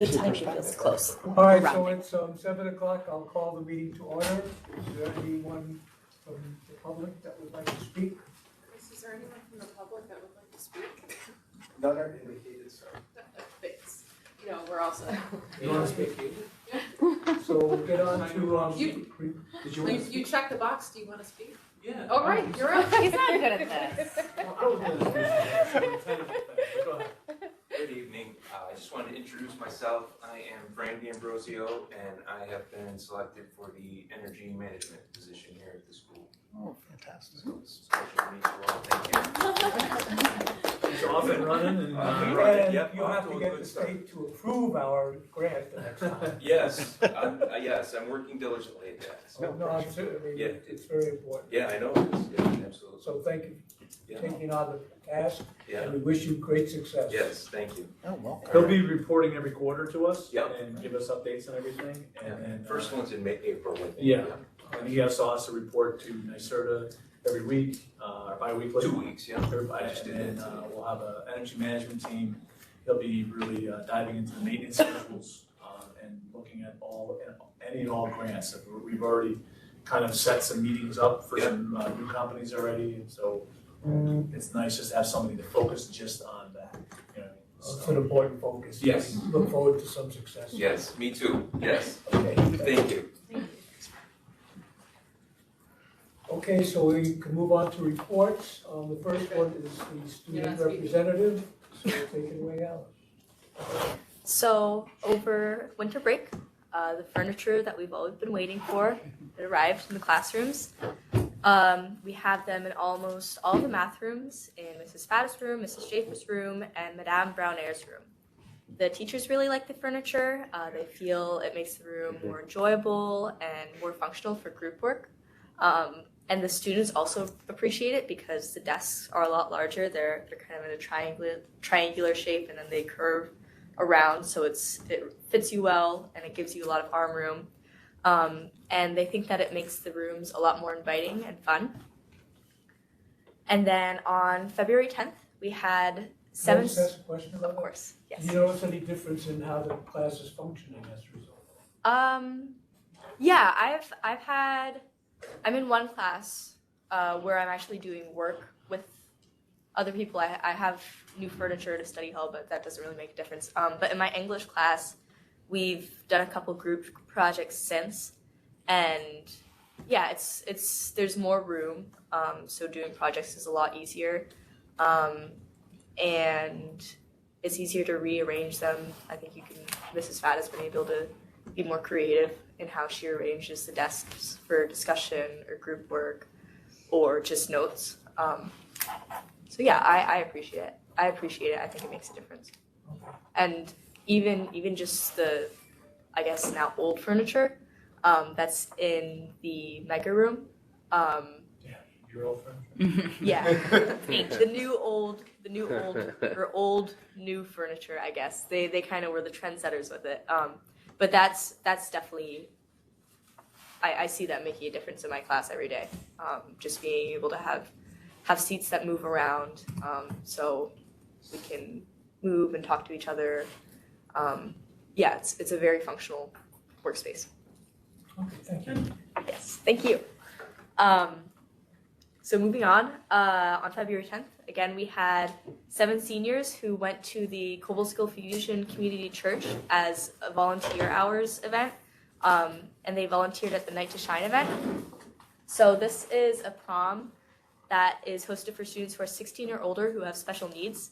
The time feels close. All right, so it's 7 o'clock. I'll call the meeting to order. Is there anyone from the public that would like to speak? Is there anyone from the public that would like to speak? None are indicated, sir. Thanks. You know, we're also. You want to speak? So we'll get on to, You check the box, do you want to speak? Yeah. All right, you're up. He's not good at this. Go ahead. Good evening. I just wanted to introduce myself. I am Brandy Ambrosio, and I have been selected for the energy management position here at the school. Oh, fantastic. So it's a pleasure to meet you all. Thank you. It's off and running and and Yep, you'll off have to to a get good the start. state to approve our grant the next time. Yes, I'm working diligently at that. So, no, I'm serious. I mean, Yeah. it's very important. Yeah, I know it is. Yeah, absolutely. So thank you Yeah. for taking on the task, Yeah. and we wish you great success. Yes, thank you. Oh, welcome. he'll be reporting every quarter to us Yep. and give us updates and everything. And then, First one's in April, I think. Yeah. And he also has to report to NYSERDA every week, or bi-weekly. 2 weeks, yeah. Everybody, I just did and that then today. we'll have an energy management team. He'll be really diving into the maintenance schedules and looking at any and all grants. We've already kind of set some meetings up for Yeah. some new companies already, and so it's nice just to have somebody to focus just on that. You know, It's an important focus. Yes. Look forward to some success. Yes, me too. Yes. Okay. Thank you. Okay, so we can move on to reports. The first one is the student not speaking. representative, so take it away, Alice. So over winter break, the furniture that we've always been waiting for, it arrived in the classrooms. We have them in almost all the math rooms, in Mrs. Faddis' room, Mrs. Schaefer's room, and Madame Brown-Air's room. The teachers really like the furniture. They feel it makes the room more enjoyable and more functional for group work. And the students also appreciate it because the desks are a lot larger. They're kind of in a triangular shape, and then they curve around, so it fits you well and it gives you a lot of arm room. And they think that it makes the rooms a lot more inviting and fun. And then on February 10th, we had Can I just ask a question about Of that? course, yes. Do you notice any difference in how the class is functioning as a result? Yeah, I'm in one class where I'm actually doing work with other people. I have new furniture to study hall, but that doesn't really make a difference. But in my English class, we've done a couple group projects since, and yeah, it's there's more room, so doing projects is a lot easier, and it's easier to rearrange them. I think Mrs. Fatt has been able to be more creative in how she arranges the desks for discussion or group work or just notes. So yeah, I appreciate it. I think it makes a difference. And even just the, I guess now old furniture that's in the mega room. your old friend. Yeah, the new old or old new furniture. I guess they kind of were the trendsetters with it. But that's definitely, I see that making a difference in my class every day. Just being able to have seats that move around, so we can move and talk to each other. Yeah, it's a very functional workspace. Okay, thank you. Yes, thank you. So moving on February 10th, again, we had 7 seniors who went to the Cobleskill Fusion Community Church as a volunteer hours event, and they volunteered at the Night to Shine event. So this is a prom that is hosted for students who are 16 or older who have special needs.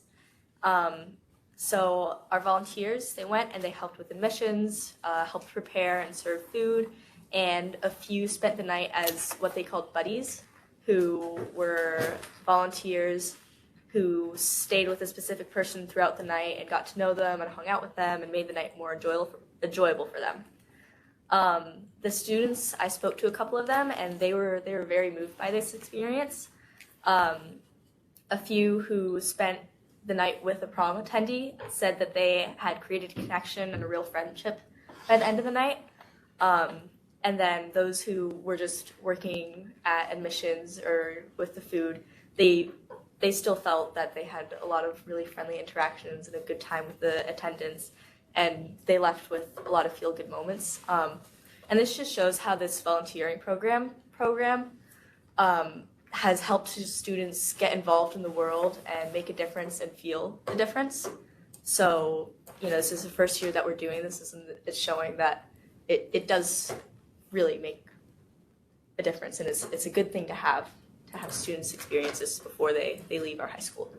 So our volunteers, they went and they helped with admissions, helped prepare and serve food, and a few spent the night as what they called buddies, who were volunteers who stayed with a specific person throughout the night and got to know them and hung out with them and made the night more enjoyable for them. The students, I spoke to a couple of them, and they were very moved by this experience. A few who spent the night with a prom attendee said that they had created a connection and a real friendship by the end of the night. And then those who were just working at admissions or with the food, they still felt that they had a lot of really friendly interactions and a good time with the attendants. and they left with a lot of feel-good moments. And this just shows how this volunteering program has helped students get involved in the world and make a difference and feel a difference. So, this is the first year that we're doing this, and it's showing that it does really make a difference, and it's a good thing to have students experience this before they leave our high school.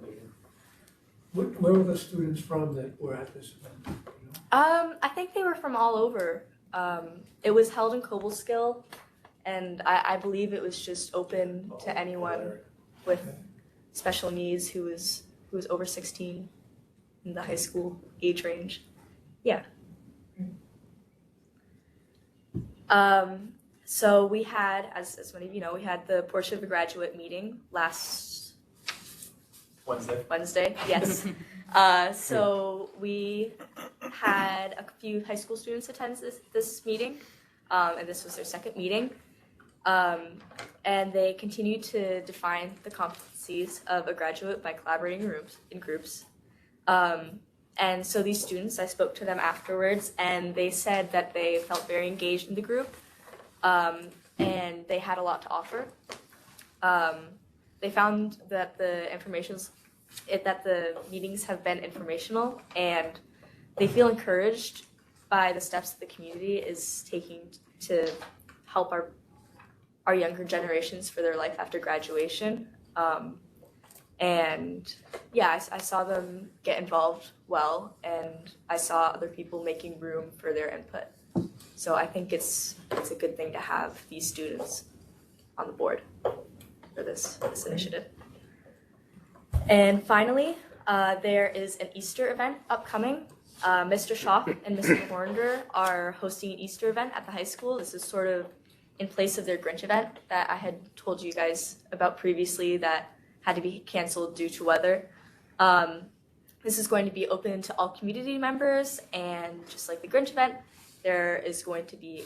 Where were the students from that were at this event? I think they were from all over. It was held in Cobleskill, and I believe it was just open to anyone with special needs who was over 16 in the high school age range. Yeah. So we had, as many of you know, we had the portion of the graduate meeting last Wednesday, yes. So we had a few high school students attend this meeting, and this was their second meeting. And they continued to define the competencies of a graduate by collaborating in groups. And so these students, I spoke to them afterwards, and they said that they felt very engaged in the group, and they had a lot to offer. They found that the meetings have been informational, and they feel encouraged by the steps that the community is taking to help our younger generations for their life after graduation. And yeah, I saw them get involved well, and I saw other people making room for their input. So I think it's a good thing to have these students on the board for this initiative. And finally, there is an Easter event upcoming. Mr. Schock and Mr. Hornder are hosting an Easter event at the high school. This is sort of in place of their Grinch event that I had told you guys about previously that had to be canceled due to weather. This is going to be open to all community members, and just like the Grinch event, there is going to be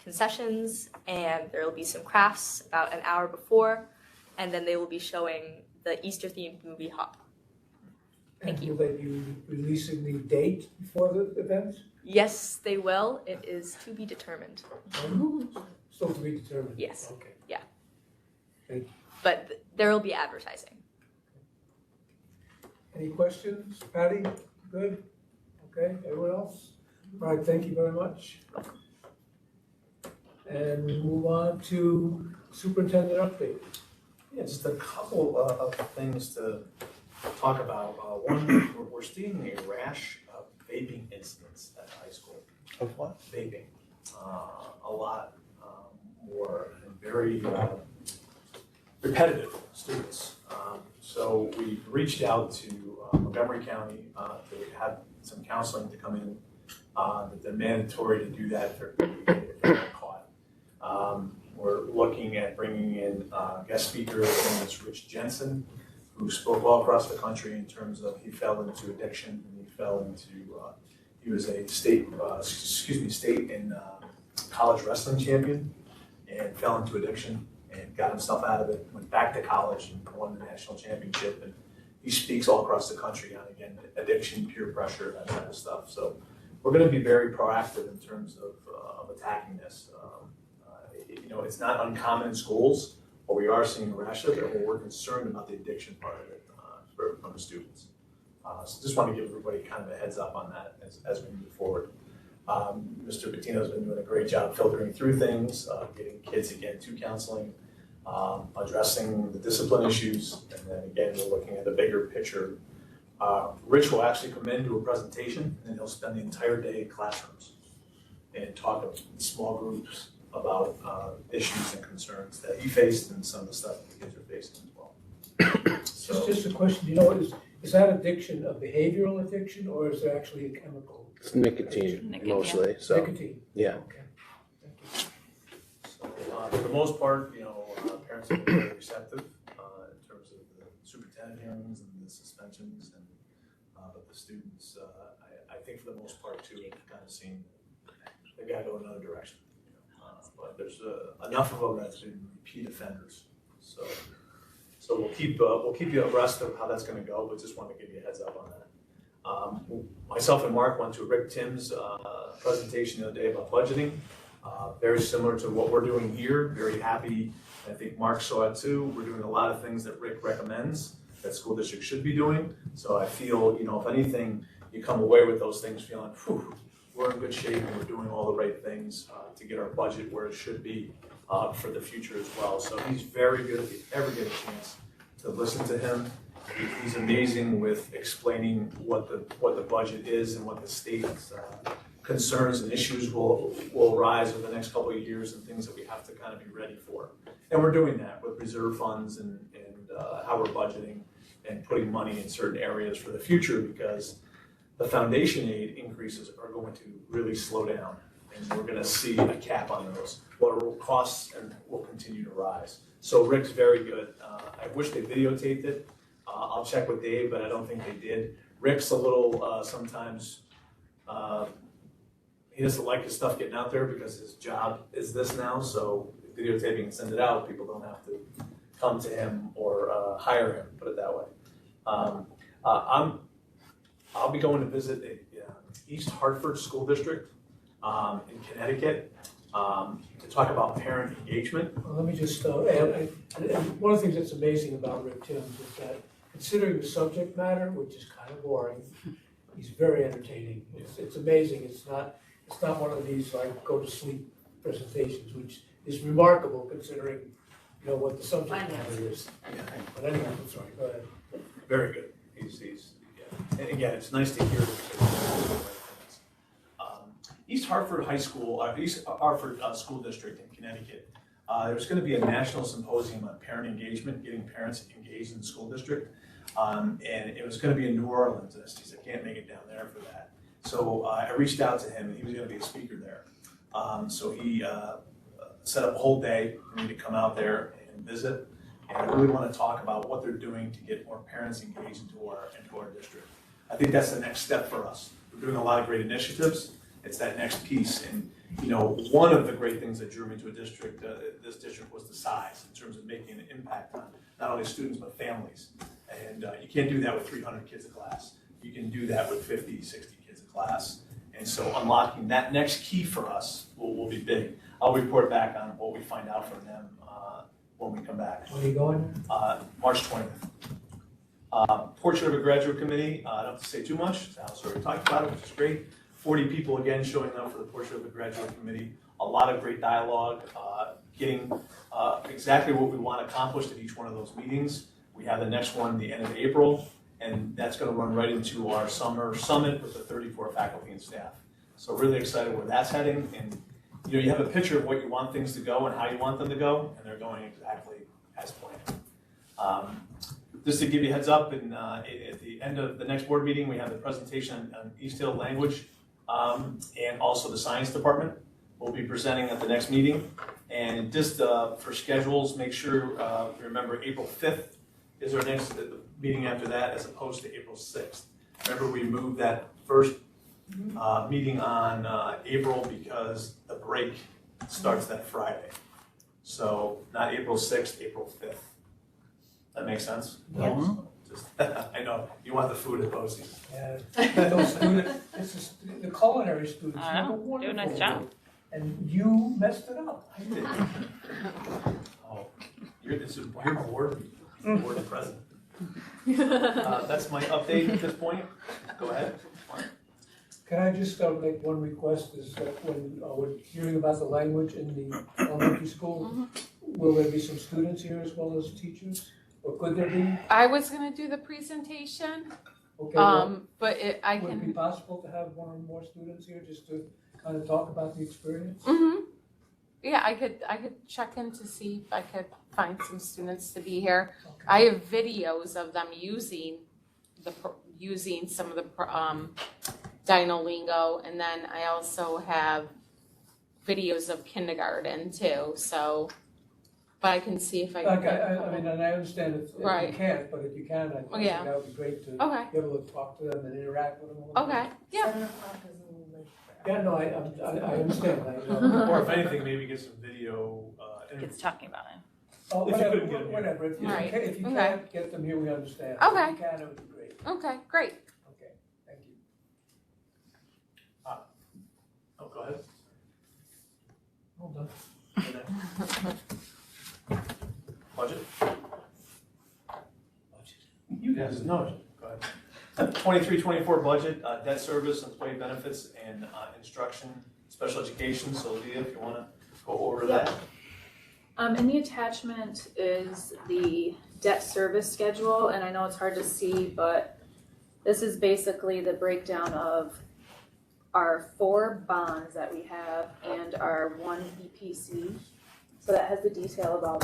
concessions, and there will be some crafts about an hour before, and then they will be showing the Easter-themed movie Hop. Thank you. And will they be releasing the date before the event? Yes, they will. It is to be determined. Still to be determined? Yes. Okay. Yeah. Thank you. But there will be advertising. Any questions? Patty, good? Okay, everyone else? All right, thank you very much. And move on to superintendent update. Yeah, just a couple of things to talk about. One, we're seeing a rash of vaping incidents at the high school. Of what? Vaping. A lot more and very repetitive students. So we reached out to Montgomery County to have some counseling to come in, that they're mandatory to do that if they're caught. We're looking at bringing in guest speakers, and it's Rich Jensen, who spoke all across the country in terms of he fell into addiction, and he was a state and college wrestling champion, and fell into addiction and got himself out of it, went back to college and won the national championship. And he speaks all across the country on, again, addiction, peer pressure, that kind of stuff. So we're going to be very proactive in terms of attacking this. It's not uncommon in schools, but we are seeing a rash of it, and we're concerned about the addiction part of it from the students. So just want to give everybody kind of a heads up on that as we move forward. Mr. Bettino's been doing a great job filtering through things, getting kids again to counseling, addressing the discipline issues, and then again, we're looking at the bigger picture. Rich will actually come in, do a presentation, and he'll spend the entire day in classrooms and talk in small groups about issues and concerns that he faced and some of the stuff that the kids are facing as well. So, Just a question, is that addiction a behavioral addiction, or is there actually a chemical? It's nicotine mostly. So Nicotine? yeah. Okay. Thank you. so for the most part, parents have been very receptive in terms of the superintendent hearings and the suspensions, and but the students, I think for the most part too, have kind of seen they got to go another direction. But there's enough of them that's been repeat offenders. So we'll keep you abreast of how that's going to go, but just want to give you a heads up on that. Myself and Mark went to Rick Tim's presentation the other day about budgeting. Very similar to what we're doing here, very happy. I think Mark saw it too. We're doing a lot of things that Rick recommends that school districts should be doing. So I feel, if anything, you come away with those things feeling, whew, we're in good shape and we're doing all the right things to get our budget where it should be for the future as well. So he's very good if you ever get a chance to listen to him. He's amazing with explaining what the budget is and what the state's concerns and issues will arise over the next couple of years and things that we have to kind of be ready for. And we're doing that with reserve funds and how we're budgeting and putting money in certain areas for the future, because the foundation aid increases are going to really slow down. And we're going to see a cap on those. What it will cost and will continue to rise. So Rick's very good. I wish they videotaped it. I'll check with Dave, but I don't think they did. Rick's a little, sometimes, he doesn't like his stuff getting out there because his job is this now, so videotaping and send it out, people don't have to come to him or hire him, put it that way. I'll be going to visit the East Hartford School District in Connecticut to talk about parent engagement. Well, let me just add, and one of the things that's amazing about Rick Timms is that, considering the subject matter, which is kind of boring, he's very entertaining. It's amazing. It's not one of these like go to sleep presentations, which is remarkable considering what the subject matter is. But anyway, I'm sorry. Go ahead. Very good. He's and again, it's nice to hear that. East Hartford High School, East Hartford School District in Connecticut. There's going to be a national symposium on parent engagement, getting parents engaged in the school district. And it was going to be in New Orleans, and he said, I can't make it down there for that. So I reached out to him, and he was going to be a speaker there. So he set up a whole day for me to come out there and visit. And I really want to talk about what they're doing to get more parents engaged into our district. I think that's the next step for us. We're doing a lot of great initiatives. It's that next piece. And one of the great things that drew me to this district was the size in terms of making an impact on not only students but families. And you can't do that with 300 kids a class. You can do that with 50, 60 kids a class. And so unlocking that next key for us will be big. I'll report back on what we find out from them when we come back. When are you going? March 20th. Portrait of a Graduate Committee, I don't have to say too much. Sal's already talked about it, which is great. 40 people again showing up for the Portrait of a Graduate Committee. A lot of great dialogue, getting exactly what we want accomplished at each one of those meetings. We have the next one the end of April, and that's going to run right into our summer summit with the 34 faculty and staff. So really excited where that's heading. And you have a picture of what you want things to go and how you want them to go, and they're going exactly as planned. Just to give you a heads up, and at the end of the next board meeting, we have the presentation on East Hill language and also the science department. We'll be presenting at the next meeting. And just for schedules, make sure you remember April 5th is our next meeting after that, as opposed to April 6th. Remember, we moved that first meeting on April because the break starts that Friday. So not April 6th, April 5th. That makes sense? Yes. Just, I know, you want the food at BOCES. Yeah. Those students, the culinary students, I know. do a wonderful Do a nice job. And you messed it up. I did. Oh, you're board president. That's my update at this point. Go ahead. Can I just make one request, is that when we're hearing about the language in the elementary school, will there be some students here as well as teachers? Or could there be? I was gonna do the presentation, Okay, well, but I would it be can. possible to have one or more students here just to kind of talk about the experience? Yeah, I could check in to see if I could find some students to be here. Okay. I have videos of them using some of the Dino lingo, and then I also have videos of kindergarten too. So, but I can see if I can. I mean, and I understand if Right. you can't, but if you can, I think Yeah. that would be great to Okay. be able to talk to them and interact with them a little bit. Okay. Yeah. 7 o'clock is a little late. Yeah, no, I understand. I know. Or if anything, maybe get some video. Kids talking about it. Oh, If you couldn't get them here. whatever. If you Right. if you Okay. can't get them here, we understand. Okay. If you can, it would be great. Okay. Great. Okay, thank Yes. No, go ahead. 23-24 budget, debt service, employee benefits, and instruction, special education. So Leah, if you want to go over that. In the attachment is the debt service schedule, and I know it's hard to see, but this is basically the breakdown of our 4 bonds that we have and our 1 EPC. So that has the detail of all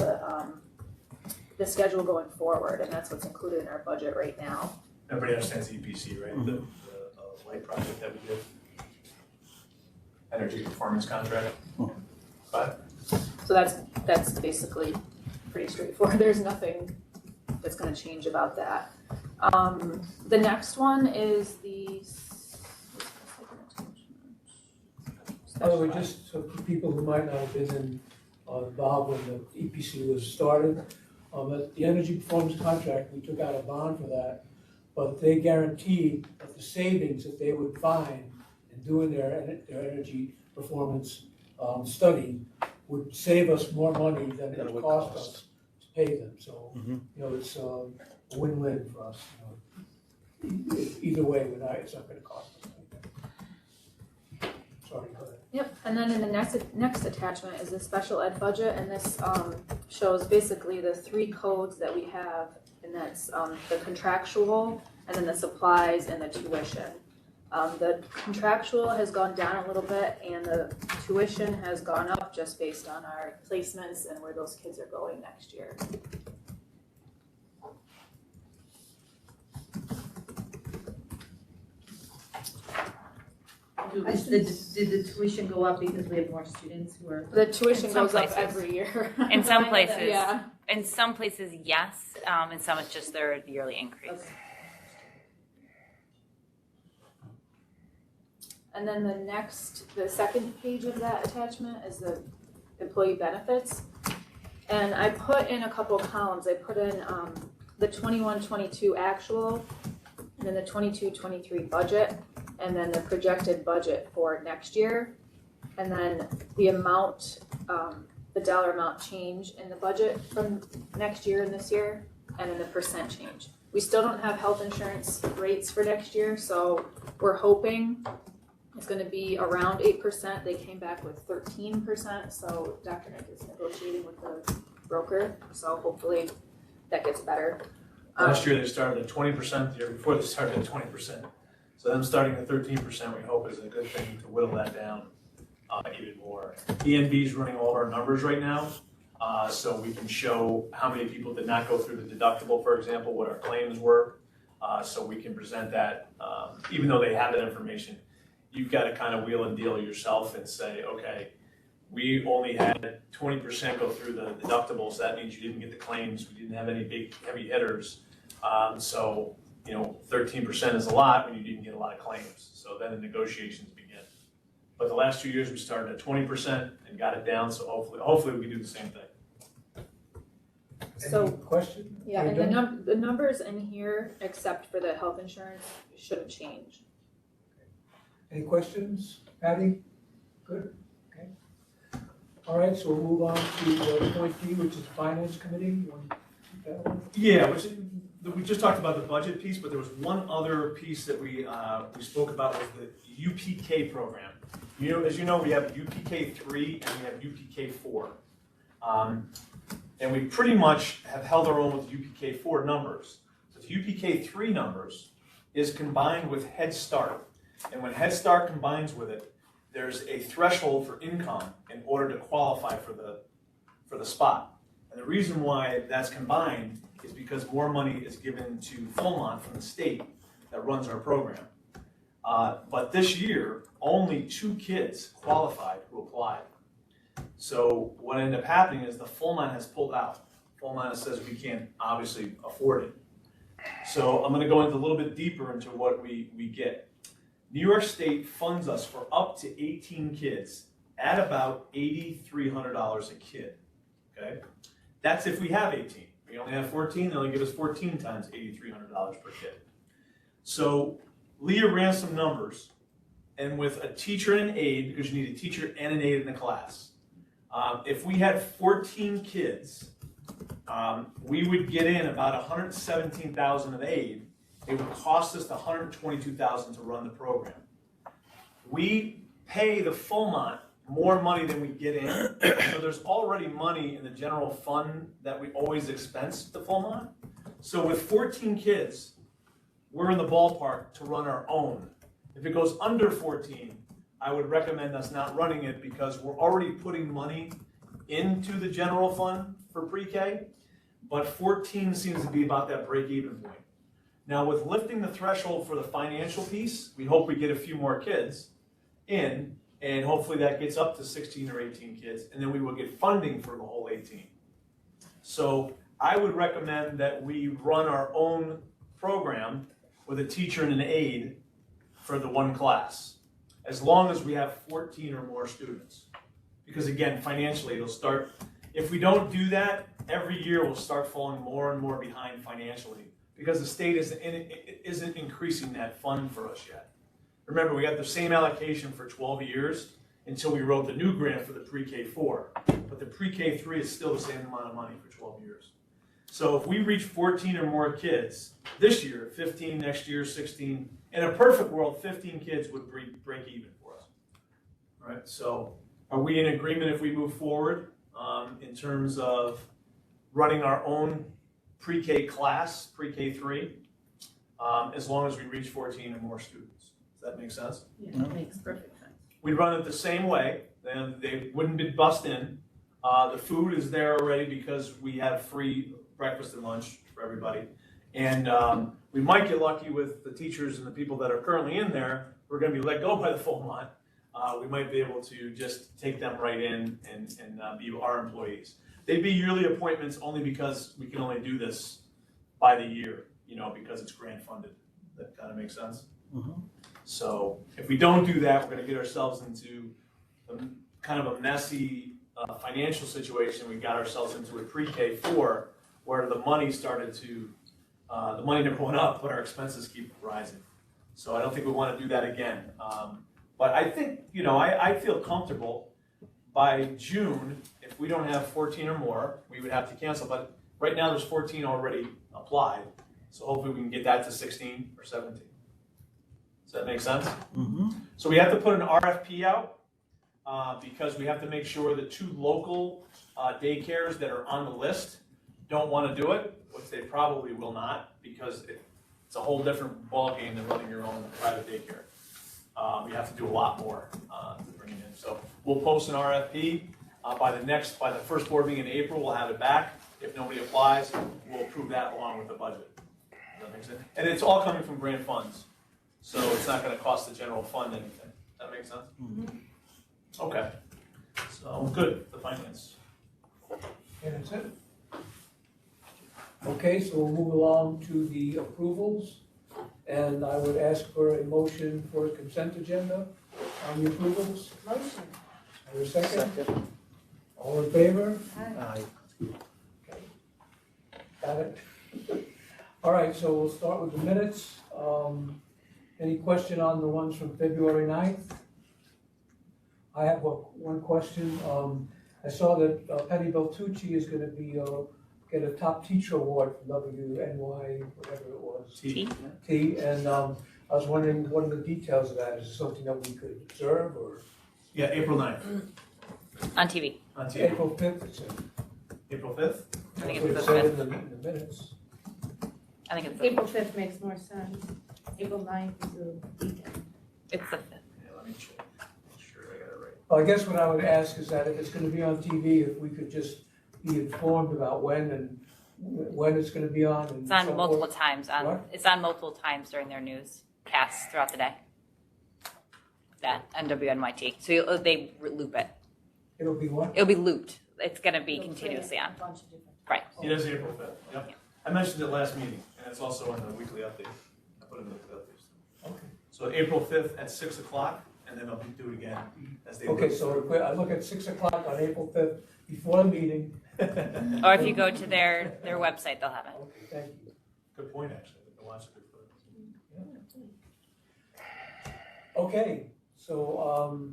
the schedule going forward, and that's what's included in our budget right now. Everybody understands EPC, right? The light project that we did. Energy performance contract. But So that's basically pretty straightforward. There's nothing that's going to change about that. The next one is the. By the way, just so for people who might not have been involved when the EPC was started, at the energy performance contract, we took out a bond for that, but they guaranteed that the savings that they would find in doing their energy performance study would save us more money than it would cost us to pay them. So, you know, it's a win-win for us. You know. Either way, it's not gonna cost us anything. Sorry, go ahead. Yep, and then in the next attachment is the special ed budget, and this shows basically the 3 codes that we have, and that's the contractual, and then the supplies and the tuition. The contractual has gone down a little bit, and the tuition has gone up just based on our placements and where those kids are going next year. Did the tuition go up because we have more students who are? The tuition In some goes up places. every year. In some places, Yeah. in some places, yes. In some, it's just their yearly increase. Okay. And then the second page of that attachment is the employee benefits. And I put in a couple columns. I put in the 21-22 actual, and then the 22-23 budget, and then the projected budget for next year. And then the amount, the dollar amount change in the budget from next year and this year, and then the percent change. We still don't have health insurance rates for next year, so we're hoping it's gonna be around 8%. They came back with 13%, so Dr. Nick is negotiating with the broker, so hopefully that gets better. last year they started at 20%, the year before they started at 20%. So them starting at 13%, we hope is a good thing to whittle that down even more. ENB is running all of our numbers right now, so we can show how many people did not go through the deductible, for example, what our claims were. So we can present that, even though they have that information. You've got to kind of wheel and deal yourself and say, okay, we only had 20% go through the deductibles. That means you didn't get the claims. We didn't have any big heavy hitters. So, you know, 13% is a lot when you didn't get a lot of claims. So then the negotiations begin. But the last 2 years we started at 20% and got it down. So hopefully we can do the same thing. So- Any question? Yeah, Are you and done? the numbers in here, except for the health insurance, shouldn't change. Any questions? Patty? Good? Okay. All right, so we'll move on to point D, which is Finance Committee. You want to keep that one? Yeah, we just talked about the budget piece, but there was one other piece that we spoke about was the UPK program. You know, as you know, we have UPK 3 and we have UPK 4. And we pretty much have held our own with UPK 4 numbers. But the UPK 3 numbers is combined with Head Start. And when Head Start combines with it, there's a threshold for income in order to qualify for the spot. And the reason why that's combined is because more money is given to Fulmont from the state that runs our program. But this year, only 2 kids qualified who applied. So what ended up happening is the Fulmont has pulled out. Fulmont says we can't obviously afford it. So I'm going to go into a little bit deeper into what we get. New York State funds us for up to 18 kids at about $8,300 a kid. Okay, that's if we have 18. We only have 14. They only give us 14 times $8,300 per kid. So Leah ran some numbers, and with a teacher and an aide, because you need a teacher and an aide in the class, if we had 14 kids we would get in about 117,000 of aid. It would cost us 122,000 to run the program. We pay the Fulmont more money than we get in, so there's already money in the general fund that we always expense to Fulmont. So with 14 kids, we're in the ballpark to run our own. If it goes under 14, I would recommend us not running it because we're already putting money into the general fund for pre-K, but 14 seems to be about that break-even point. Now with lifting the threshold for the financial piece, we hope we get a few more kids in, and hopefully that gets up to 16 or 18 kids, and then we will get funding for the whole 18. So I would recommend that we run our own program with a teacher and an aide for the one class, as long as we have 14 or more students. Because again, financially, it'll start, if we don't do that, every year we'll start falling more and more behind financially because the state isn't increasing that fund for us yet. Remember, we got the same allocation for 12 years until we wrote the new grant for the pre-K4, but the pre-K3 is still the same amount of money for 12 years. So if we reach 14 or more kids this year, 15 next year, 16, in a perfect world, 15 kids would break even for us. All right, so are we in agreement if we move forward in terms of running our own pre-K class, pre-K3, as long as we reach 14 or more students? Does that make sense? Yeah, it makes perfect sense. We run it the same way, and they wouldn't be bussed in. The food is there already because we have free breakfast and lunch for everybody. And we might get lucky with the teachers and the people that are currently in there who are going to be let go by the Fulmont. We might be able to just take them right in and be our employees. They'd be yearly appointments only because we can only do this by the year, because it's grant funded. That kind of makes sense? Mhm. So if we don't do that, we're going to get ourselves into kind of a messy financial situation. We got ourselves into a pre-K4 where the money started to, the money never went up, but our expenses keep rising. So I don't think we want to do that again. But I think, I feel comfortable by June, if we don't have 14 or more, we would have to cancel. But right now there's 14 already applied. So hopefully we can get that to 16 or 17. Does that make sense? Mm-hmm. So we have to put an RFP out because we have to make sure the 2 local daycares that are on the list don't want to do it, which they probably will not because it's a whole different ballgame than running your own private daycare. You have to do a lot more to bring it in. So we'll post an RFP by the first board meeting in April. We'll have it back. If nobody applies, we'll approve that along with the budget. Does that make sense? And it's all coming from grant funds. So it's not going to cost the general fund anything. That makes sense? Mm-hmm. Okay. So good, the finance. And that's it. Okay, so we'll move along to the approvals. And I would ask for a motion for a consent agenda on the approvals. Motion. Have a second? Second. All in favor? Aye. Okay. Got it. All right, so we'll start with the minutes. Any question on the ones from February 9th? I have one question. I saw that Penny Beltucci is going to be get a top teacher award from WNY, whatever it was. T. And I was wondering what are the details of that? Is it something that we could observe or? Yeah, April 9th On TV. on TV. April 5th, it said. April 5th? I think That's what it's it the said 5th. in the minutes. I think it's the April 5th makes more sense. April 9th is the weekend. It's the 5th. Yeah, let me check. Make sure I got it right. Well, I guess what I would ask is that if it's going to be on TV, if we could just be informed about when it's going to be on. And It's on so multiple forth. times. What? It's on multiple times during their newscasts throughout the day. That NWNYT. So they loop it. It'll be what? It'll be looped. It's going to be It'll play continuously a on. bunch of different- Right. It is April 5th, yep. Yeah. I mentioned it last meeting, and it's also in the weekly update. I put it in the weekly updates. Okay. So April 5th at 6 o'clock, and then I'll do it again as they. Okay, so if I look at 6 o'clock on April 5th before the meeting. Or if you go to their website, they'll have it. Okay, thank you. Good point, actually. The watch a good photo. Okay, so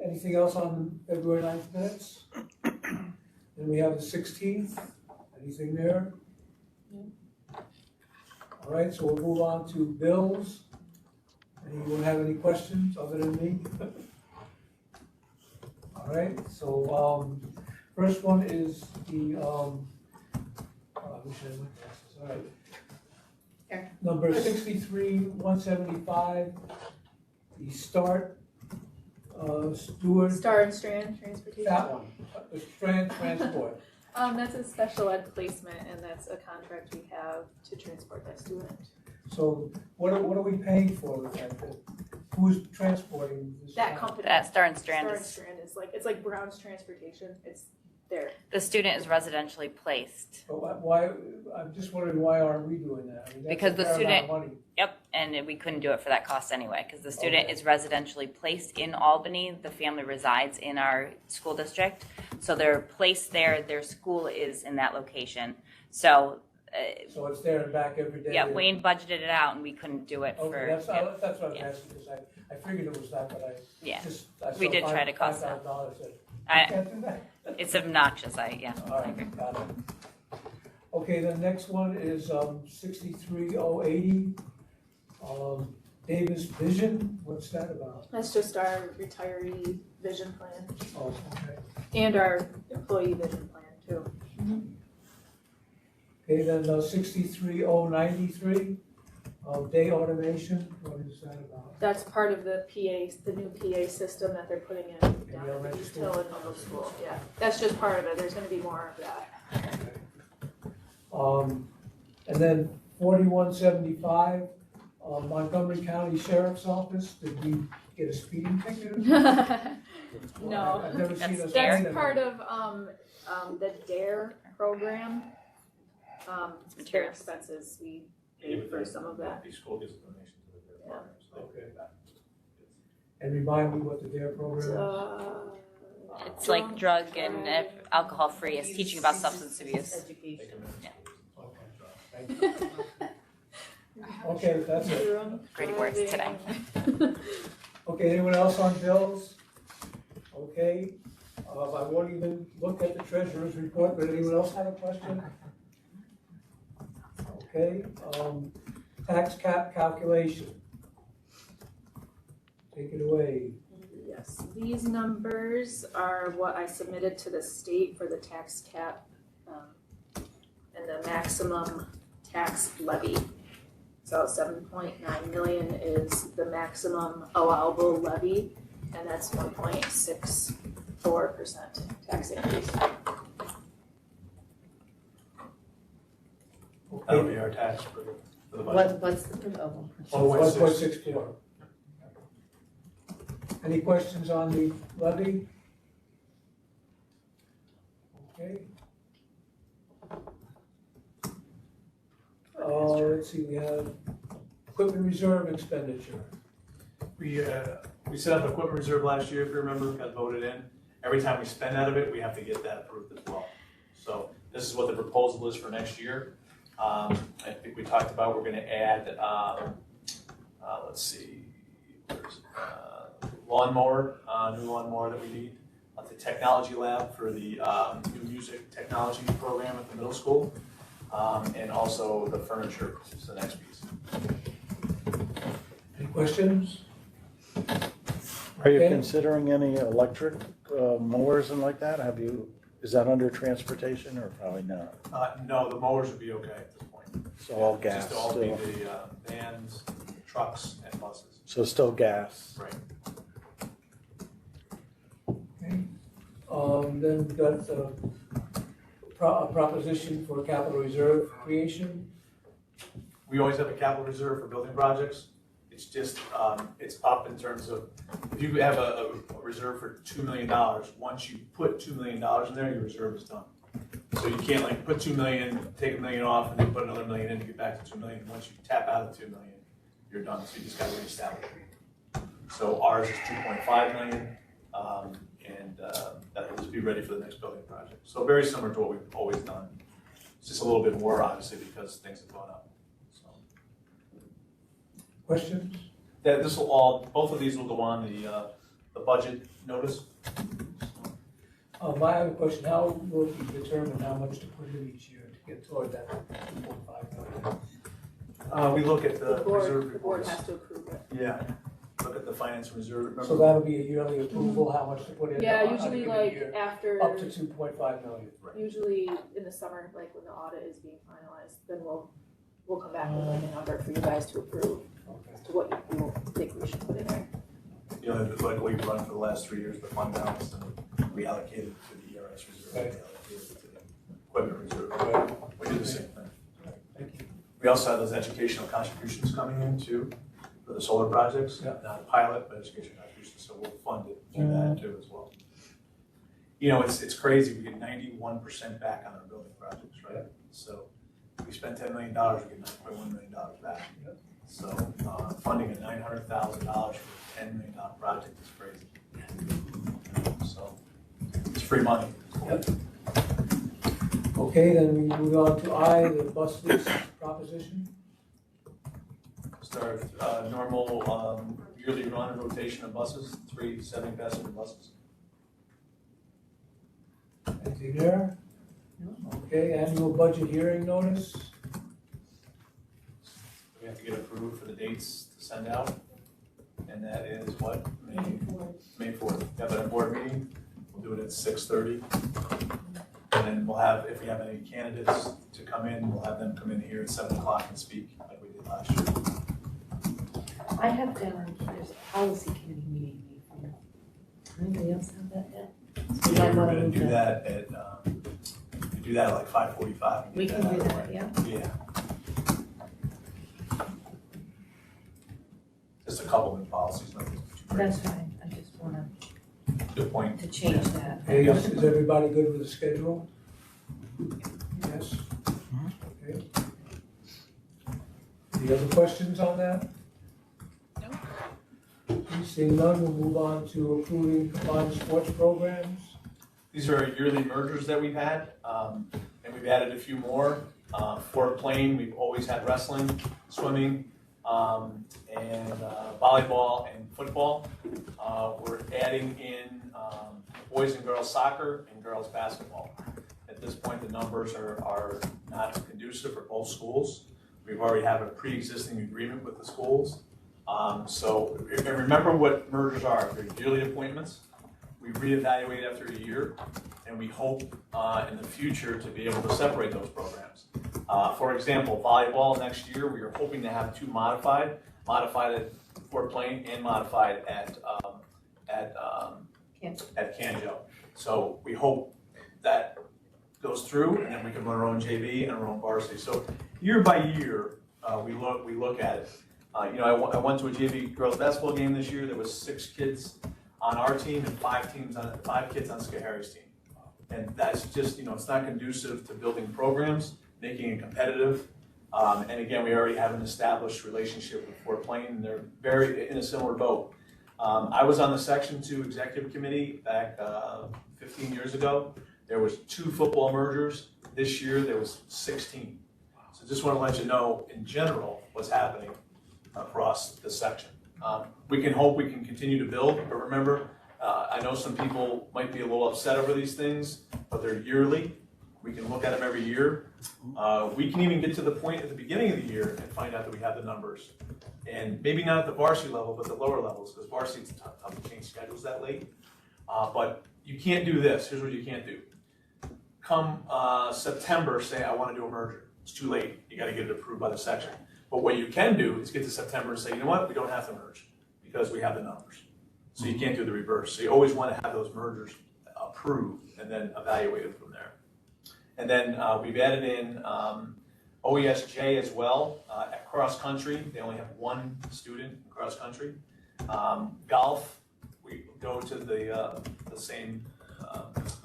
anything else on February 9th minutes? Then we have the 16th. I Anything there? All right, so we'll move on to bills. Anyone have any questions other than me? All right, so, first one is the, I wish I had my glasses, all right. Here. Number 63-175, the Start, Stewart, Star and Strand Transportation. that one, Strand Transport. That's a special ed placement, and that's a contract we have to transport that student. So what are we paying for with that? Who's transporting this? That company. That Star and Strand Star and is, Strand is like, it's like Brown's Transportation. It's there. the student is residentially placed. But why, I'm just wondering, why aren't we doing that? I mean, that's Because a the fair amount of student- money. Yep, and we couldn't do it for that cost anyway, because the student Okay. is residentially placed in Albany. The family resides in our school district. So they're placed there, their school is in that location. So, So it's there and back every day? yeah, Wayne budgeted it out and we couldn't do it Okay, for, that's what I was Yeah. asking, because I figured it was that, but I yeah. just, I saw We did try to cost that. $5,000, said, I- you can't do that. It's obnoxious, All I agree. right, got it. Okay, the next one is 63080, Davis Vision, what's that about? That's just our retiree vision plan Oh, okay. and our employee vision plan too. Okay, then 63093, Day Automation, what is that about? That's part of the PA, the new PA system that they're putting in down at the elementary East Hill and middle school. Yeah, that's just part of it. There's gonna be more of that. And then 4175, Montgomery County Sheriff's Office, did we get a speeding ticket? No. I've never seen That's us. DARE. That's part of, the DARE program. Their materials. expenses, we paid for some of that. The school gives a donation to the Yeah. program, so they Okay. pay that. And remind me what the DARE program is? It's like drug and alcohol free. It's teaching about substance abuse. Education. Okay, thank you. Okay, that's it. Great words today. Okay, anyone else on bills? Okay, I won't even look at the treasurer's report, but anyone else have a question? Okay, tax cap calculation. Take it away. Yes, these numbers are what I submitted to the state for the tax cap, and the maximum tax levy. So 7.9 million is the maximum allowable levy, and that's 1.64% tax increase. That'll be our tax for the budget. What's the, oh, So 1.64. Any questions on the levy? Okay. Let's see, we have equipment reserve expenditure. We set up equipment reserve last year, if you remember, got voted in. Every time we spend out of it, we have to get that approved as well. So this is what the proposal is for next year. I think we talked about, we're gonna add, let's see, where's it? Lawnmower, new lawnmower that we need. The technology lab for the new music technology program at the middle school. And also the furniture is the next piece. Any questions? Are you Okay. considering any electric mowers and like that? Is that under transportation or probably not? No, the mowers would be okay at this point. So all gas Just all be still? the vans, trucks, and buses. So still gas? Right. Okay. Then we've got a proposition for capital reserve creation. We always have a capital reserve for building projects. It's just, it's up in terms of, if you have a reserve for $2 million, once you put $2 million in there, your reserve is done. So you can't like put 2 million, take $1 million off, and then put another $1 million in to get back to 2 million. Once you tap out of 2 million, you're done, so you just gotta reestablish it. So ours is 2.5 million, and that'll just be ready for the next building project. So very similar to what we've always done. It's just a little bit more, obviously, because things have gone up, so. Questions? That, this will all, both of these will go on the budget notice. I have a question. How will you determine how much to put in each year? get toward that 2.5 million? We look at the reserve The board reports. has to approve it. Yeah, look at the finance and reserve. Remember- So that'll be a yearly approval, how much to put in? Yeah, on a usually given like year, after, Up to 2.5 million. usually in the summer, like when the audit is being finalized, then we'll come back with like a number for you guys to approve Okay. as to what you think we should put in there. You know, like we've run for the last 3 years, the fund balance, and we allocated to the ERS reserve, we Right. allocated to the equipment reserve. Right. We do the same thing. Thank you. We also have those educational contributions coming in too, for the solar projects, Yeah. not a pilot, but educational contributions, so we'll fund it through that too as well. You know, it's crazy, we get 91% back on our building projects, right? So we spent $10 million, we get $9.1 million back. Yep. So funding a $900,000 for a $10 million project is crazy. So it's free money. Yep. Okay, then we move on to I, the bus lease proposition. Just our normal yearly run and rotation of buses, 3 7-passenger buses. Anything there? Okay, annual budget hearing notice. We have to get approved for the dates to send out, and that is what? May 4th. Have a board meeting, we'll do it at 6:30. And then we'll have, if we have any candidates to come in, we'll have them come in here at 7 o'clock and speak like we did last year. I have down, there's a policy committee meeting May 4th. Anybody else have that yet? So Yeah, I we're wanna gonna move do that at, we do that at like 5:45. We can do that, yeah. Yeah. Just a couple of policies, nothing too That's crazy. fine, I just wanna Good point. to change that. Hey, is everybody good with the schedule? Yes? Okay. Any other questions on that? No. Seeing none, we'll move on to approving combined sports programs. These are yearly mergers that we've had, and we've added a few more. Fort Plain, we've always had wrestling, swimming, and volleyball and football. We're adding in boys and girls soccer and girls basketball. At this point, the numbers are not conducive for both schools. We've already have a pre-existing agreement with the schools. So, and remember what mergers are, they're yearly appointments. We reevaluate after a year, and we hope in the future to be able to separate those programs. For example, volleyball next year, we are hoping to have 2 modified at Fort Plain and modified at Canjo. So we hope that goes through, and then we can run our own JV and our own varsity. So year by year, we look at it. You know, I went to a JV girls basketball game this year. There was 6 kids on our team and 5 kids on Canajoharie's team. And that's just, you know, it's not conducive to building programs, making it competitive. And again, we already have an established relationship with Fort Plain, and they're very in a similar boat. I was on the Section 2 Executive Committee back 15 years ago. There was 2 football mergers. This year, there was 16. So just want to let you know, in general, what's happening across the section. We can hope we can continue to build, but remember, I know some people might be a little upset over these things, but they're yearly. We can look at them every year. We can even get to the point at the beginning of the year and find out that we have the numbers. And maybe not at the varsity level, but the lower levels, because varsity is tough to change schedules that late. But you can't do this. Here's what you can't do. Come September, say I want to do a merger. It's too late. You got to get it approved by the section. But what you can do is get to September and say, you know what, we don't have to merge because we have the numbers. So you can't do the reverse. So you always want to have those mergers approved and then evaluated from there. And then we've added in OESJ as well at cross country. They only have 1 student in cross country. Golf, we go to the same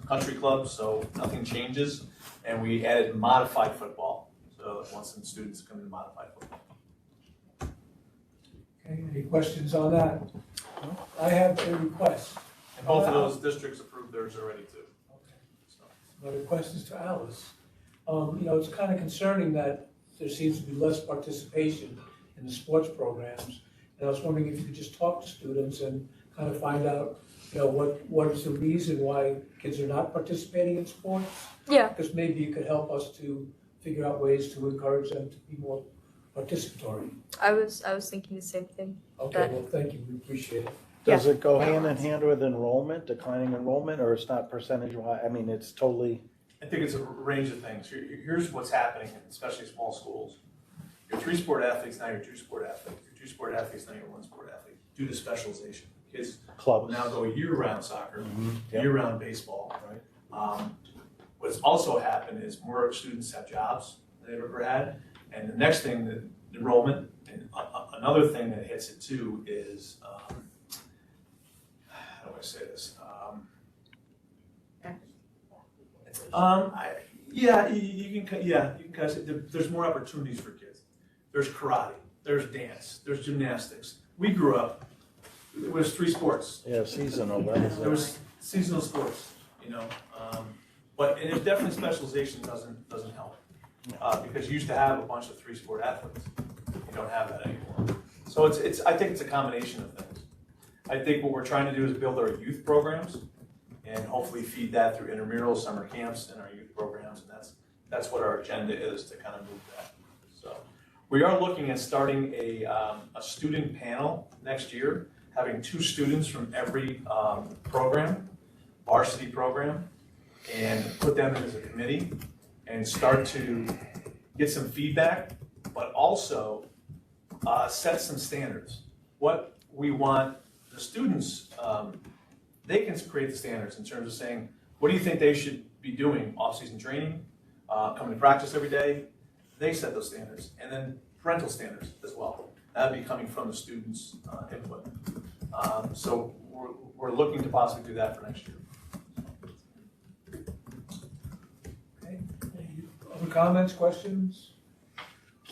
country club, so nothing changes. And we added modified football. So I want some students to come in modified football. Okay, any questions on that? I have a request. And both of those districts approved theirs already too. So, My request is to Alice. You know, it's kind of concerning that there seems to be less participation in the sports programs. And I was wondering if you could just talk to students and kind of find out, you know, what is the reason why kids are not participating in sports? Yeah. Because maybe you could help us to figure out ways to encourage them to be more participatory. I was thinking the same thing. Okay, well, thank you, we appreciate it. Does it go hand in hand with enrollment, declining enrollment, or it's not percentage-wise? I mean, it's totally, I think it's a range of things. Here's what's happening, especially small schools. Your 3-sport athletes, now your 2-sport athlete. Your 2-sport athletes, now your 1-sport athlete. Due to specialization. Kids will clubs. now go year-round soccer, Yep. year-round baseball, right? What's also happened is more students have jobs than they've ever had. And the next thing, that enrollment, and another thing that hits it too is, how do I say this? You can kind of say there's more opportunities for kids. There's karate, there's dance, there's gymnastics. We grew up, it was 3 sports. Yeah, seasonal, There was seasonal sports, you know, but and there's definitely specialization doesn't help because you used to have a bunch of 3-sport athletes. You don't have that anymore. So I think it's a combination of things. I think what we're trying to do is build our youth programs and hopefully feed that through intramural summer camps and our youth programs, and that's what our agenda is to kind of move that. So we are looking at starting a student panel next year, having 2 students from every program, varsity program, and put them in as a committee and start to get some feedback, but also set some standards. What we want the students, they can create the standards in terms of saying, what do you think they should be doing off-season training, coming to practice every day? They set those standards, and then parental standards as well. That'd be coming from the students' input. So we're looking to possibly do that for next year. Okay, any other comments, questions?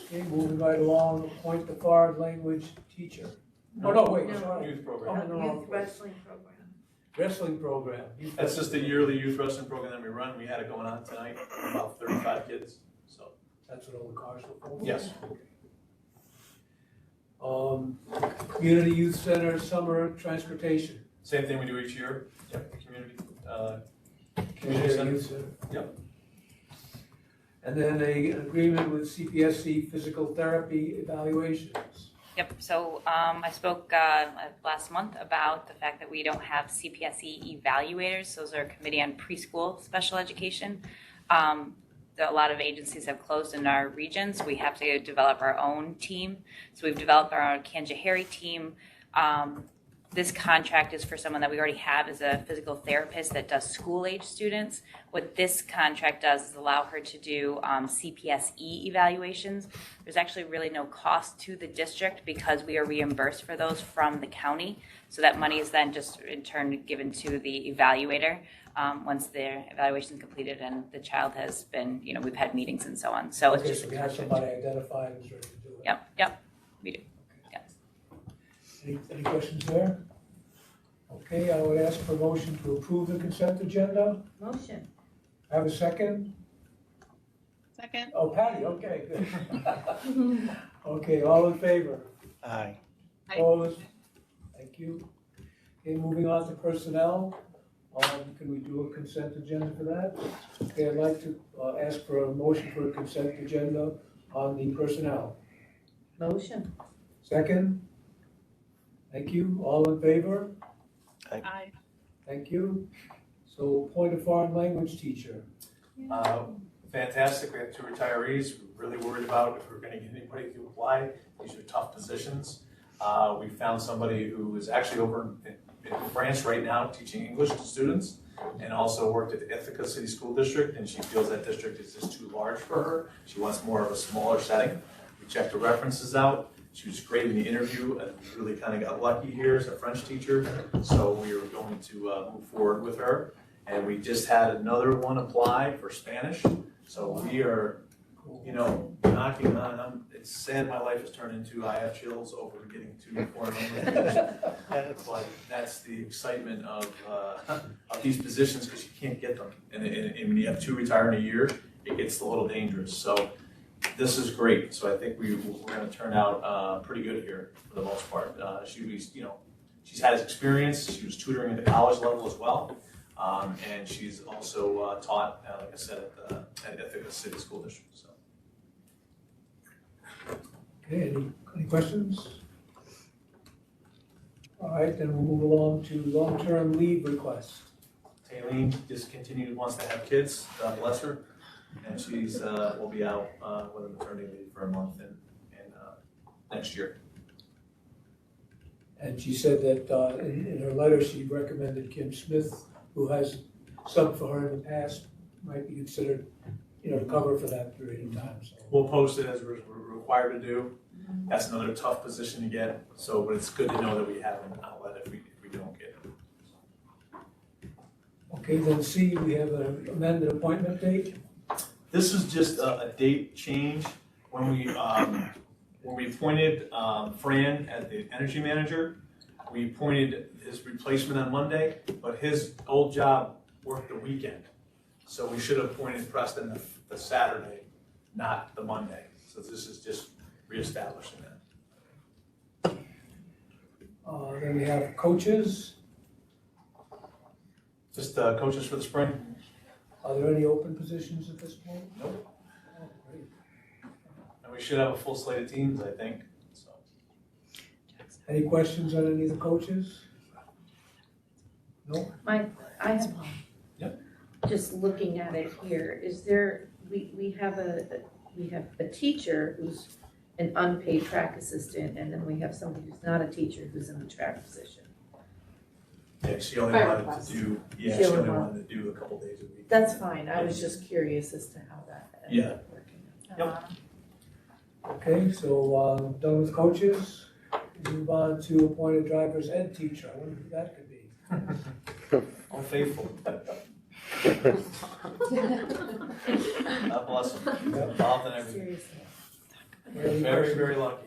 Okay, moving right along, appoint the foreign language teacher. Oh, no, wait, sorry. Youth Oh, program. no, no, Youth wrestling program. Wrestling program. Youth That's just a wrestling. yearly youth wrestling program that we run. We had it going on tonight, about 35 kids, so. That's what all the cars were for? Yes. Community Youth Center Summer Transportation. Same thing we do each year. Yep, community Community center. Youth Center. Yep. And then an agreement with CPSC Physical Therapy Evaluations. Yep, so I spoke last month about the fact that we don't have CPSE evaluators. Those are a committee on preschool special education. A lot of agencies have closed in our region, so we have to develop our own team. So we've developed our own Canajoharie team. This contract is for someone that we already have as a physical therapist that does school-age students. What this contract does is allow her to do CPSE evaluations. There's actually really no cost to the district because we are reimbursed for those from the county. So that money is then just in turn given to the evaluator once their evaluation is completed and the child has been, we've had meetings and so on. So it's Okay, just so a we have contract. somebody identified who's ready to do it. Yep, we do. Any questions there? Okay, I would ask for a motion to approve the consent agenda. Motion. Have a second? Second. Oh, Patty, okay, good. Okay, all in favor? Aye. Aye. Opposed? Thank you. Okay, moving on to personnel. Can we do a consent agenda for that? Okay, I'd like to ask for a motion for a consent agenda on the personnel. Motion. Second? Thank you. All in favor? Aye. Thank you. So, point of foreign language teacher. Fantastic. We have 2 retirees. We're really worried about if we're going to get anybody to apply. These are tough positions. We found somebody who is actually over in France right now teaching English to students and also worked at the Ithaca City School District, and she feels that district is just too large for her. She wants more of a smaller setting. We checked the references out. She was great in the interview and really kind of got lucky here as a French teacher. So we are going to move forward with her. And we just had another one apply for Spanish. So we are, knocking on, it's sad my life has turned into, I have chills over getting 2 foreign language teachers. But that's the excitement of these positions because you can't get them. And when you have 2 retire in a year, it gets a little dangerous. So this is great. So I think we're going to turn out pretty good here for the most part. She's had experience. She was tutoring at the college level as well. And she's also taught, like I said, at Ithaca City School District. So Okay, any questions? All right, then we'll move along to long-term leave request. Taylene discontinued, wants to have kids, God bless her, and she's, will be out, with a maternity leave for a month in next year. And she said that in her letter, she recommended Kim Smith, who has subbed for her in the past, might be considered, to cover for that period of time, so. We'll post it as we're required to do. That's another tough position to get, so, but it's good to know that we have an outlet if we don't get it. Okay, then C, we have an amended appointment date. This is just a date change. When we appointed Fran as the energy manager, we appointed his replacement on Monday, but his old job worked the weekend. So we should have appointed Preston the Saturday, not the Monday. So this is just reestablishing that. Then we have coaches. Just coaches for the spring? Are there any open positions at this point? Nope. Oh, great. And we should have a full slate of teams, I think, so. Any questions on any of the coaches? No? I have one. Yep. Just looking at it here, is there, we have a teacher who's an unpaid track assistant, and then we have somebody who's not a teacher who's in the track position. Yeah, she only By wanted request. to do, yeah, She she only only wanted- wanted to do a couple days a week. That's fine, I was just curious as to how that ended Yeah. up working. Yep. Okay, so done with coaches. Move on to appointed driver's ed teacher. I wonder who that could be. Oh, faithful. God bless him. Involved in everything. Seriously. Any Very, questions? very lucky.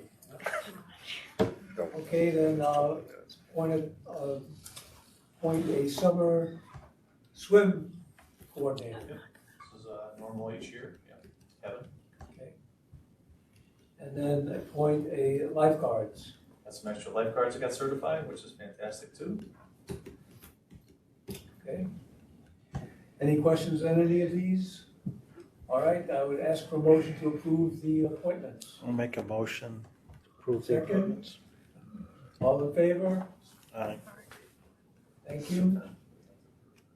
Okay, then appoint a summer swim coordinator. This is normal each year, yeah. Kevin, Okay. And then appoint a lifeguards. that's some extra lifeguards that got certified, which is fantastic too. Okay. Any questions on any of these? All right, I would ask for a motion to approve the appointments. I'll make a motion to approve the Second. appointments. All in favor? Aye. Thank you.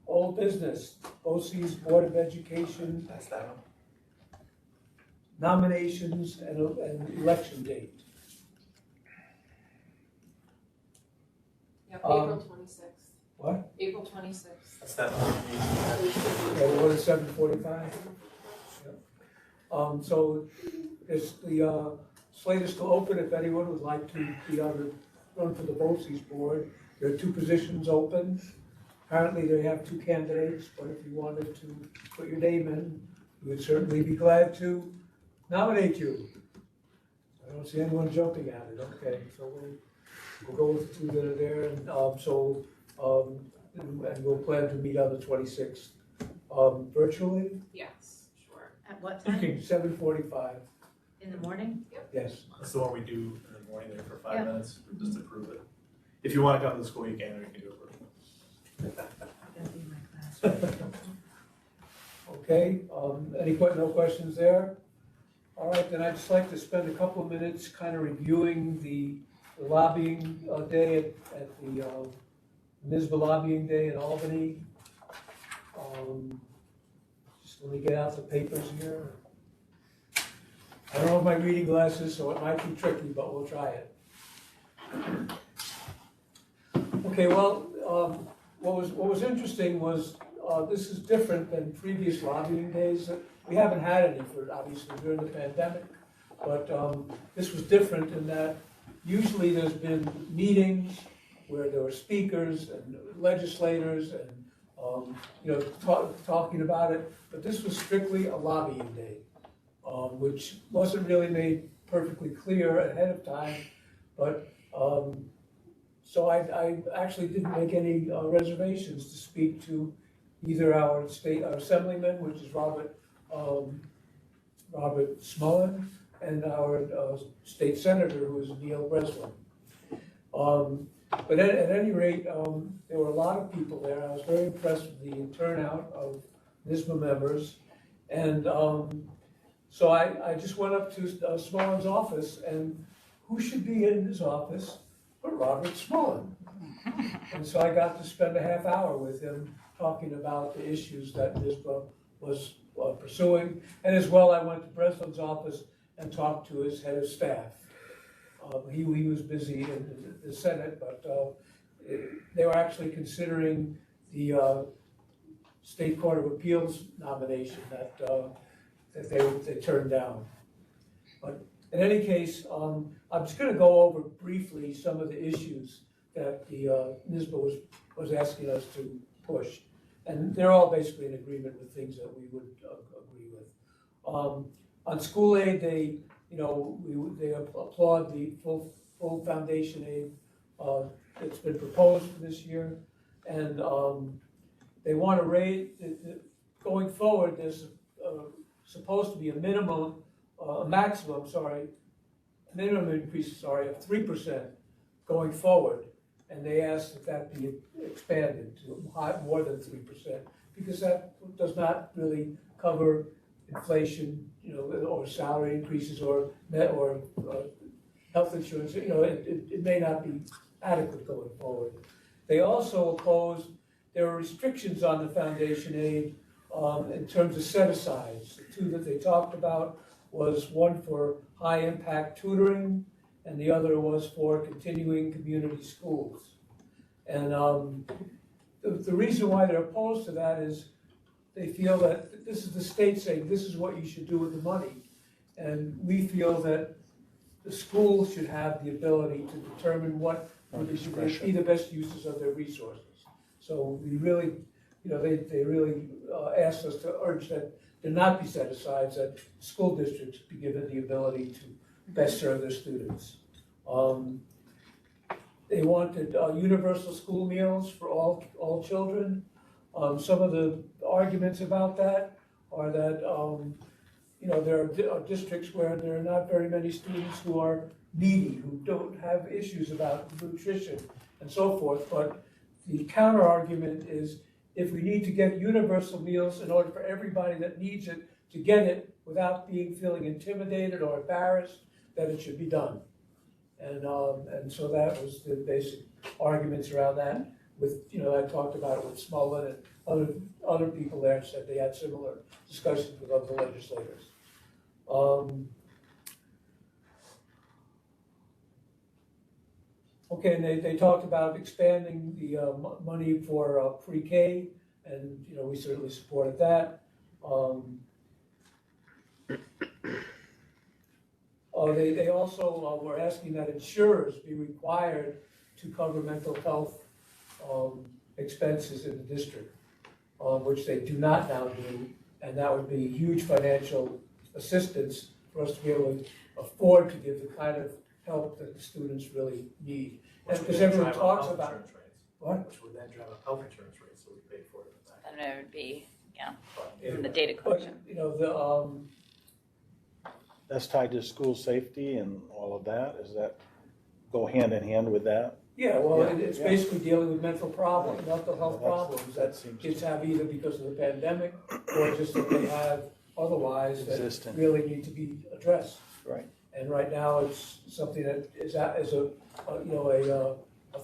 Old business, BOCES Board of Education That's that one. nominations and election date. Yep, Um, April 26th. What? April 26th. That's that one. Yeah, the one at 7:45? So is the slate is still open if anyone would like to be on the, run for the BOCES board. There are 2 positions open. Apparently they have 2 candidates, but if you wanted to put your name in, we would certainly be glad to nominate you. I don't see anyone jumping at it, okay, so we'll go with the 2 that are there, and and we'll plan to meet on the 26th, virtually, Yes, sure. At what time? 7:45, In the morning? yes. That's the one we do in the morning there for 5 Yeah. minutes, just to prove it. If you want to come to the school, you can, or you can do it virtually. That'll be my class. Okay, no questions there? All right, then I'd just like to spend a couple of minutes kind of reviewing the lobbying day at the NISBA lobbying day in Albany. Just let me get out the papers here. I don't have my reading glasses, so it might be tricky, but we'll try it. Okay, well, what was interesting was this is different than previous lobbying days. We haven't had any for obviously during the pandemic, but this was different in that usually there's been meetings where there were speakers and legislators and talking about it, but this was strictly a lobbying day, which wasn't really made perfectly clear ahead of time, but so I actually didn't make any reservations to speak to either our assemblyman, which is Robert Smullen, and our state senator, who is Neil Breslin. But at any rate, there were a lot of people there. I was very impressed with the turnout of NISBA members. And So I just went up to Smollen's office, and who should be in his office but Robert Smollen? And so I got to spend a half hour with him talking about the issues that NISBA was pursuing. And as well, I went to Breslin's office and talked to his head of staff. He was busy in the Senate, but they were actually considering the State Court of Appeals nomination that they turned down. But in any case, I'm just going to go over briefly some of the issues that the NISBA was asking us to push. And they're all basically in agreement with things that we would agree with. On school aid, they applaud the full foundation aid that's been proposed for this year. And they want to raise, going forward, there's supposed to be a maximum increase, of 3% going forward. And they asked that that be expanded to more than 3%, because that does not really cover inflation, or salary increases, or health insurance. It may not be adequate going forward. They also opposed, there are restrictions on the foundation aid in terms of set-asides. The two that they talked about was one for high-impact tutoring, and the other was for continuing community schools. And the reason why they're opposed to that is they feel that this is the state saying this is what you should do with the money. And we feel that the school should have the ability to determine what should be the best uses of their resources. So we really, they really asked us to urge that there not be set-asides, that school districts be given the ability to best serve their students. They wanted universal school meals for all children. Some of the arguments about that are that there are districts where there are not very many students who are needy, who don't have issues about nutrition and so forth. But the counter argument is, if we need to get universal meals in order for everybody that needs it to get it without feeling intimidated or embarrassed, that it should be done. And so that was the basic arguments around that. With, I talked about it with Smollen, and other people there said they had similar discussions with other legislators. Okay, and they talked about expanding the money for pre-K, and we certainly supported that. They also were asking that insurers be required to cover mental health expenses in the district, which they do not now do, and that would be huge financial assistance for us to be able to afford to give the kind of help that the students really need. And because everyone talks about what? Which would then drive up health insurance rates, so we pay for it. And it would be, But in the anyway, data collection. That's tied to school safety and all of that. Does that go hand in hand with that? Yeah, well, Yeah, it's yeah. basically dealing with mental problems, mental health Well, problems that that seems kids to- have either because of the pandemic or just that they have otherwise that Existing. really need to be addressed. Right. And right now, it's something that is a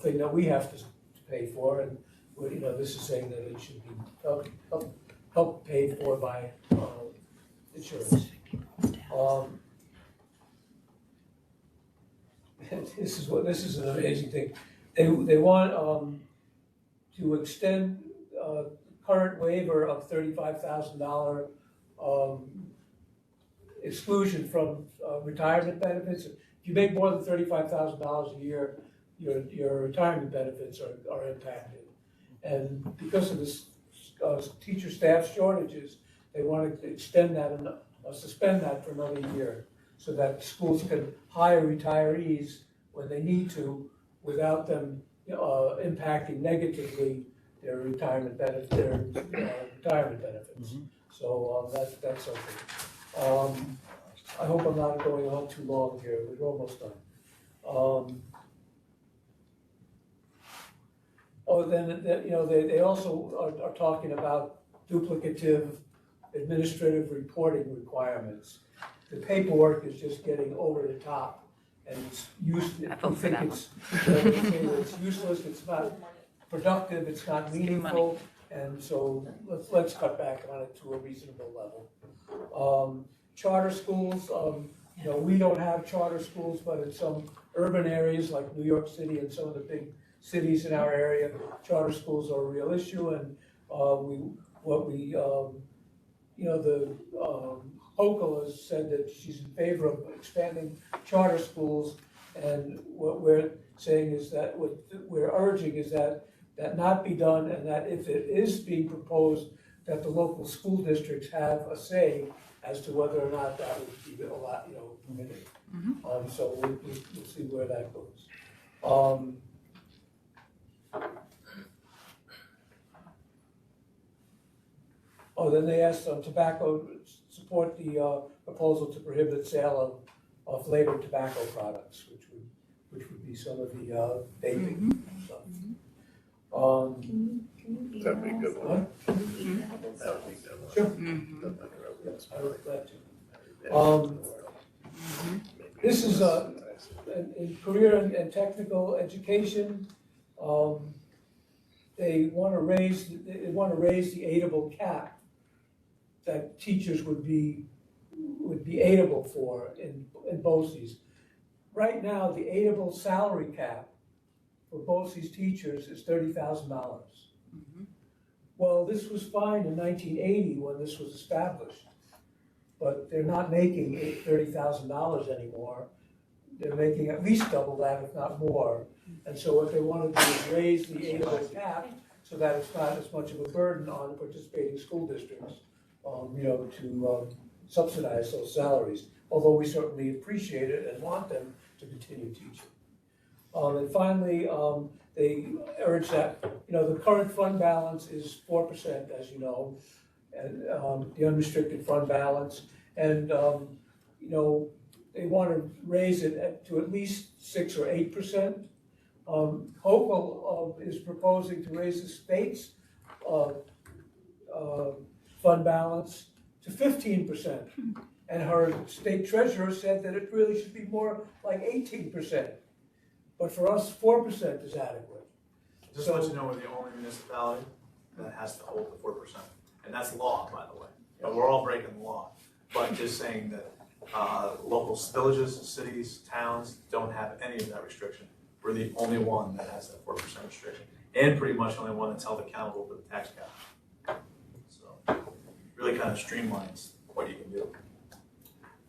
thing that we have to pay for, and this is saying that it should be help paid for by insurance. This is an amazing thing. They want to extend current waiver of $35,000 exclusion from retirement benefits. If you make more than $35,000 a year, your retirement benefits are impacted. And because of this teacher staff shortages, they want to extend that and suspend that for another year, so that schools can hire retirees when they need to, without them impacting negatively their retirement benefits. Mhm. So that's something. I hope I'm not going on too long here. We're almost done. Then they also are talking about duplicative administrative reporting requirements. The paperwork is just getting over the top, and it's useless. I vote for that It's useless, it's not productive, it's not It's giving meaningful, and so let's cut back on it to a reasonable level. Charter schools, we don't have charter schools, but in some urban areas like New York City and some of the big cities in our area, charter schools are a real issue, and Hochul has said that she's in favor of expanding charter schools, and what we're saying is that, what we're urging is that not be done, and that if it is being proposed, that the local school districts have a say as to whether or not that would be a lot, permitted. So we'll see where that goes. Then they asked tobacco, support the proposal to prohibit sale of flavored tobacco products, which would be some of the vaping stuff. That'd be a good one. That would be good one. Sure. Yes, I would glad to. This is in career and technical education. They want to raise the aidable cap that teachers would be aidable for in BOCES. Right now, the aidable salary cap for BOCES teachers is $30,000. Well, this was fine in 1980 when this was established, but they're not making $30,000 anymore. They're making at least double that, if not more. And so what they want to do is raise the aidable cap so that it's not as much of a burden on participating school districts, to subsidize those salaries, although we certainly appreciate it and want them to continue teaching. And finally, they urge that, the current fund balance is 4%, as you know, and the unrestricted fund balance, and they want to raise it to at least 6 or 8%. Hochul is proposing to raise the state's fund balance to 15%. And her state treasurer said that it really should be more like 18%. But for us, 4% is adequate. Just to let you know, we're the only municipality that has to hold the 4%. And that's law, by the way. But we're all breaking the law. But just saying that local villages, cities, towns don't have any of that restriction. We're the only one that has that 4% restriction. And pretty much the only one that's held accountable for the tax cap. So really kind of streamlines what you can do.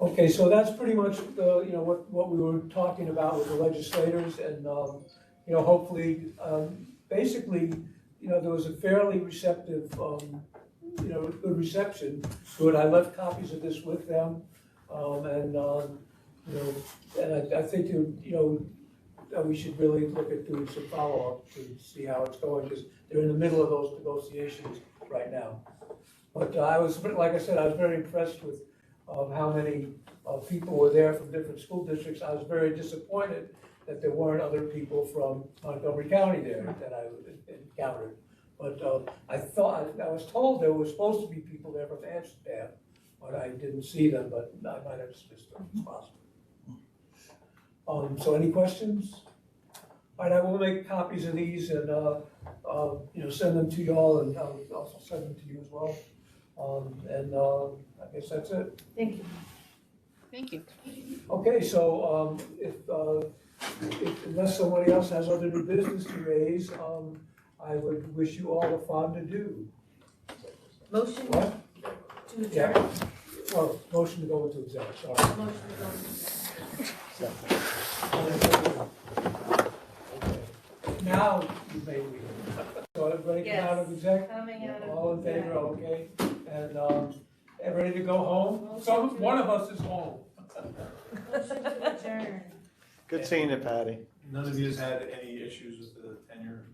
Okay, so that's pretty much what we were talking about with the legislators, and hopefully, basically, there was a fairly receptive, good reception to it. I left copies of this with them, and I think that we should really look at doing some follow-up to see how it's going, because they're in the middle of those negotiations right now. But like I said, I was very impressed with how many people were there from different school districts. I was very disappointed that there weren't other people from Montgomery County there that I encountered. But I was told there were supposed to be people there from Amsterdam, but I didn't see them, but I might have dismissed them, it's possible. So any questions? All right, I will make copies of these and send them to y'all, and I'll also send them to you as well. I guess that's it. Thank you. Thank you. Okay, so if unless somebody else has other new business to raise, I would wish you all a fond adieu. Motion What? to adjourn. Yeah. Well, motion to go into exec, sorry. Motion to go into Now you may leave. So everybody come out of exec? Coming out of. All in favor, okay? And ready to go home? One of us is home. Motion to adjourn. Good seeing you, Patty. None of you has had any issues with the tenure